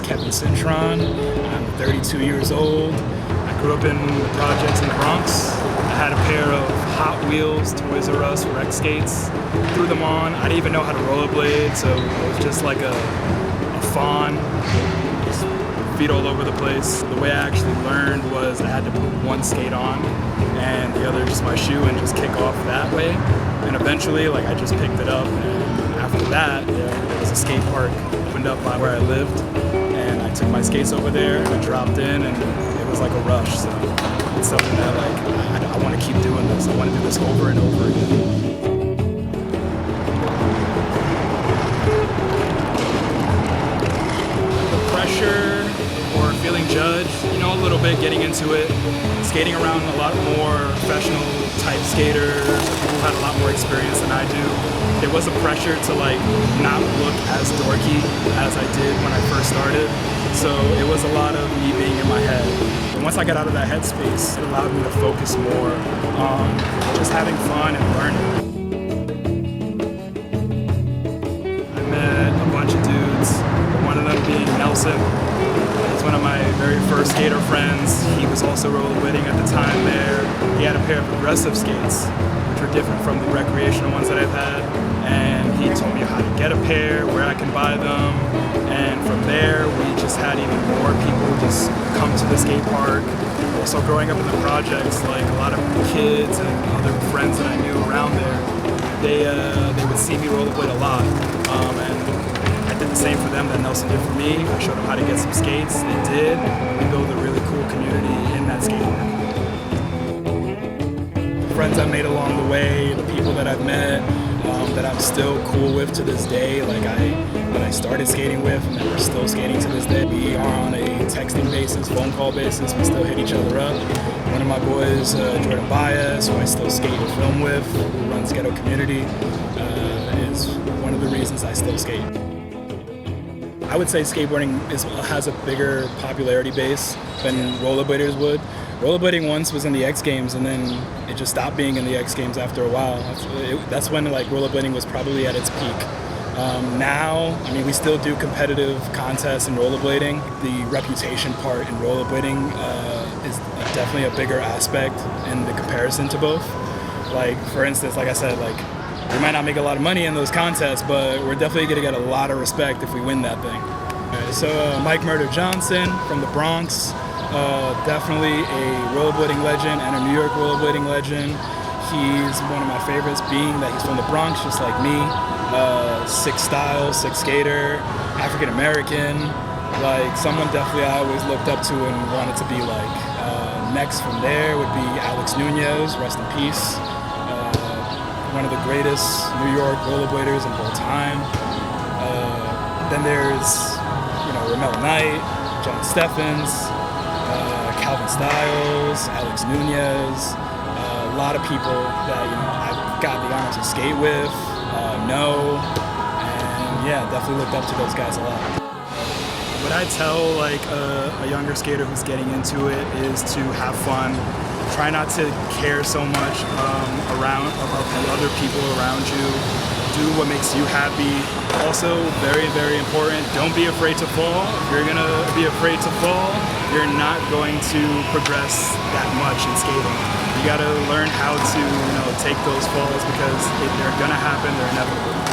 is Kevin Cintron. I'm 32 years old. I grew up in the projects in the Bronx. I had a pair of Hot Wheels Toys R Us wreck skates. Threw them on. I didn't even know how to rollerblade, so it was just like a fawn. Just feet all over the place. The way I actually learned was I had to put one skate on and the other just my shoe and just kick off that way. And eventually, I just picked it up, and after that, there was a skate park opened up by where I lived, and I took my skates over there, I dropped in, and it was like a rush. So it's something that I want to keep doing this. I want to do this over and over again. The pressure or feeling judged, a little bit getting into it, skating around a lot more professional type skaters, people who had a lot more experience than I do. There was a pressure to not look as dorky as I did when I first started. So it was a lot of me being in my head. And once I got out of that headspace, it allowed me to focus more on just having fun and learning. I met a bunch of dudes, one of them being Nelson. He's one of my very first skater friends. He was also rollerblading at the time there. He had a pair of progressive skates, which were different from the recreational ones that I've had. And he told me how to get a pair, where I can buy them. And from there, we just had even more people just come to the skate park. Also growing up in the projects, a lot of kids and other friends that I knew around there, they would see me rollerblade a lot. And I did the same for them that Nelson did for me. I showed them how to get some skates. They did. We built a really cool community in that skate park. The friends I've made along the way, the people that I've met, that I'm still cool with to this day, when I started skating with, and that we're still skating to this day. We are on a texting basis, phone call basis. We still hit each other up. One of my boys, Jordan Baez, who I still skate and film with, who runs Ghetto Community, is one of the reasons I still skate. I would say skateboarding has a bigger popularity base than rollerbladers would. Rollerblading once was in the X Games, and then it just stopped being in the X Games after a while. That's when rollerblading was probably at its peak. Now, we still do competitive contests in rollerblading. The reputation part in rollerblading is definitely a bigger aspect in the comparison to both. For instance, like I said, we might not make a lot of money in those contests, but we're definitely going to get a lot of respect if we win that thing. So Mike Murder Johnson from the Bronx, definitely a rollerblading legend and a New York rollerblading legend. He's one of my favorites, being that he's from the Bronx, just like me. Sick style, sick skater, African American. Someone definitely I always looked up to and wanted to be like. Next from there would be Alex Nunez, rest in peace. One of the greatest New York rollerbladers of all time. Then there's, Ramel Knight, John Steffens, Calvin Styles, Alex Nunez, a lot of people that I've got the honor to skate with, know, and definitely looked up to those guys a lot. What I tell a younger skater who's getting into it is to have fun. Try not to care so much about the other people around you. Do what makes you happy. Also, very, very important, don't be afraid to fall. If you're gonna be afraid to fall, you're not going to progress that much in skating. You gotta learn how to, take those falls, because they're gonna happen, they're inevitable.